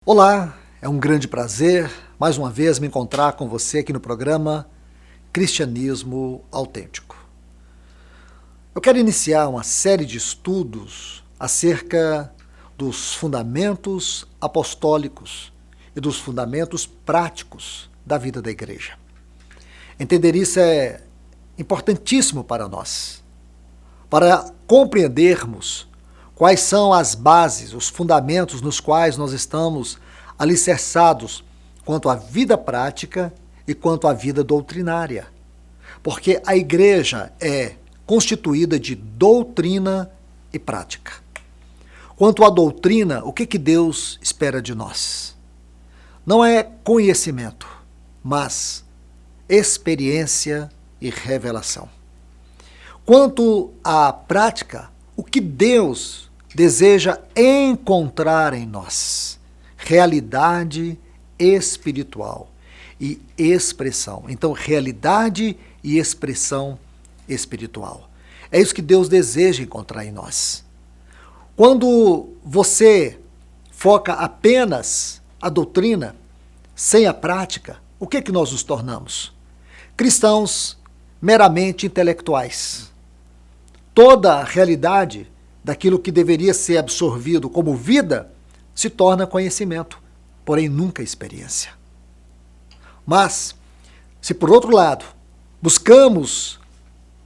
Olá, é um grande prazer mais uma vez me encontrar com você aqui no programa Cristianismo Autêntico. Eu quero iniciar uma série de estudos acerca dos fundamentos apostólicos e dos fundamentos práticos da vida da igreja. Entender isso é importantíssimo para nós, para compreendermos quais são as bases, os fundamentos nos quais nós estamos alicerçados quanto à vida prática e quanto à vida doutrinária. Porque a igreja é constituída de doutrina e prática. Quanto à doutrina, o que Deus espera de nós? Não é conhecimento, mas experiência e revelação. Quanto à prática, o que Deus deseja encontrar em nós? Realidade espiritual e expressão. Então, realidade e expressão espiritual. É isso que Deus deseja encontrar em nós. Quando você foca apenas a doutrina, sem a prática, o que nós nos tornamos? Cristãos meramente intelectuais. Toda a realidade daquilo que deveria ser absorvido como vida se torna conhecimento, porém nunca experiência. Mas, se por outro lado, buscamos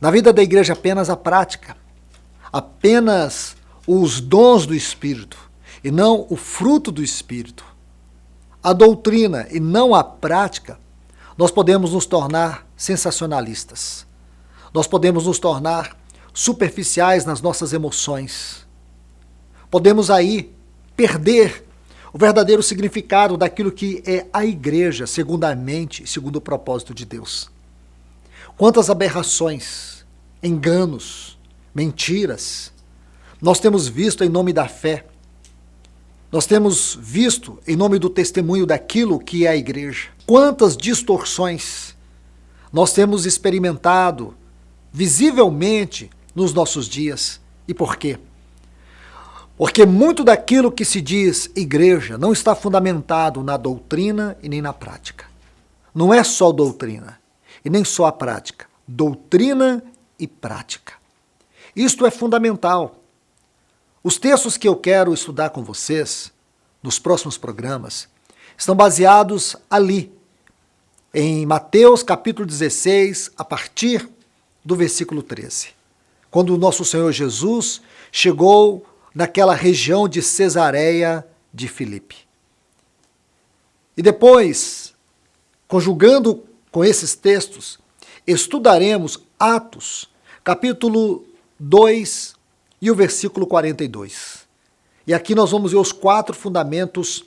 na vida da igreja apenas a prática, apenas os dons do Espírito e não o fruto do Espírito, a doutrina e não a prática, nós podemos nos tornar sensacionalistas. Nós podemos nos tornar superficiais nas nossas emoções. Podemos aí perder o verdadeiro significado daquilo que é a igreja, segundo a mente, segundo o propósito de Deus. Quantas aberrações, enganos, mentiras nós temos visto em nome da fé. Nós temos visto em nome do testemunho daquilo que é a igreja. Quantas distorções nós temos experimentado visivelmente nos nossos dias. E por quê? Porque muito daquilo que se diz igreja não está fundamentado na doutrina e nem na prática. Não é só doutrina e nem só a prática. Doutrina e prática. Isto é fundamental. Os textos que eu quero estudar com vocês nos próximos programas estão baseados ali, em Mateus capítulo 16, a partir do versículo 13. Quando o nosso Senhor Jesus chegou naquela região de Cesareia de Filipe. E depois, conjugando com esses textos, estudaremos Atos, capítulo 2 e o versículo 42. E aqui nós vamos ver os 4 fundamentos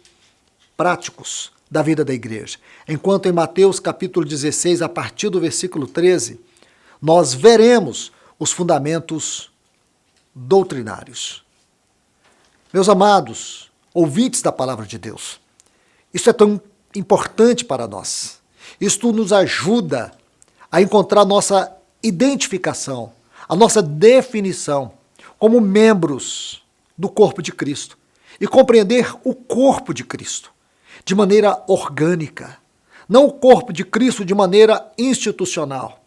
práticos da vida da igreja. Enquanto em Mateus capítulo 16, a partir do versículo 13, nós veremos os fundamentos doutrinários. Meus amados, ouvintes da palavra de Deus, isso é tão importante para nós. Isto nos ajuda a encontrar nossa identificação, a nossa definição como membros do corpo de Cristo e compreender o corpo de Cristo de maneira orgânica, não o corpo de Cristo de maneira institucional.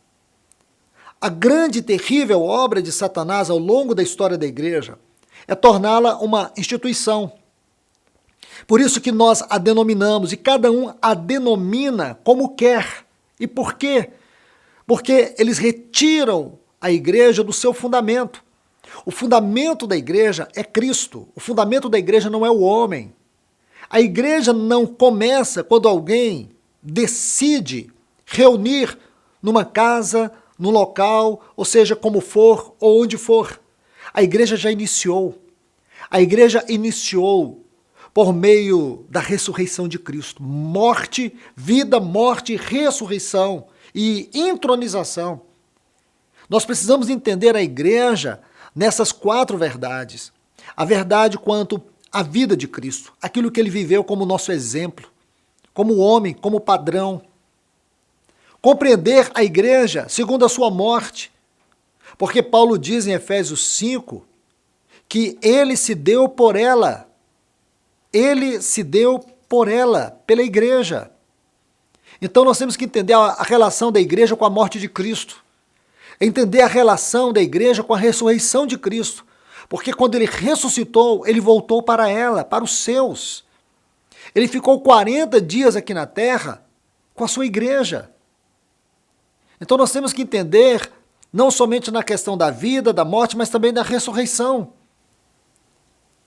A grande e terrível obra de Satanás ao longo da história da igreja é torná-la uma instituição. Por isso que nós a denominamos, e cada um a denomina como quer. E por quê? Porque eles retiram a igreja do seu fundamento. O fundamento da igreja é Cristo. O fundamento da igreja não é o homem. A igreja não começa quando alguém decide reunir numa casa, no local, ou seja, como for ou onde for. A igreja já iniciou. A igreja iniciou por meio da ressurreição de Cristo. Morte, vida, morte, ressurreição e entronização. Nós precisamos entender a igreja nessas 4 verdades. A verdade quanto à vida de Cristo, aquilo que ele viveu como nosso exemplo, como homem, como padrão. Compreender a igreja segundo a sua morte. Porque Paulo diz em Efésios 5 que ele se deu por ela ele se deu por ela, pela igreja. Então nós temos que entender a relação da igreja com a morte de Cristo. Entender a relação da igreja com a ressurreição de Cristo. Porque quando ele ressuscitou, ele voltou para ela, para os seus. Ele ficou 40 dias aqui na terra com a sua igreja. Então nós temos que entender, não somente na questão da vida, da morte, mas também da ressurreição.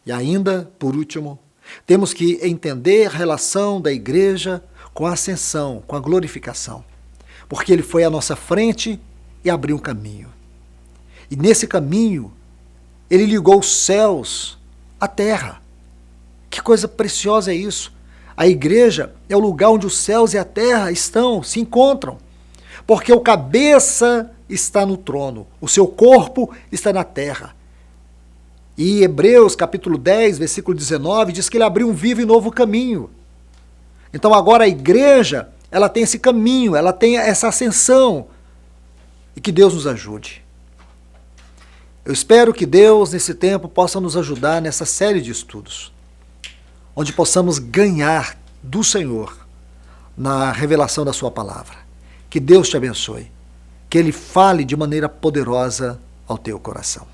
E ainda, por último, temos que entender a relação da igreja com a ascensão, com a glorificação. Porque ele foi à nossa frente e abriu um caminho. E nesse caminho, ele ligou os céus à terra. Que coisa preciosa é isso! A igreja é o lugar onde os céus e a terra se encontram. Porque o cabeça está no trono, o seu corpo está na terra. E Hebreus capítulo 10, versículo 19, diz que ele abriu um vivo e novo caminho. Então agora a igreja, ela tem esse caminho, ela tem essa ascensão. E que Deus nos ajude. Eu espero que Deus, nesse tempo, possa nos ajudar nessa série de estudos, onde possamos ganhar do Senhor na revelação da sua palavra. Que Deus te abençoe, que Ele fale de maneira poderosa ao teu coração.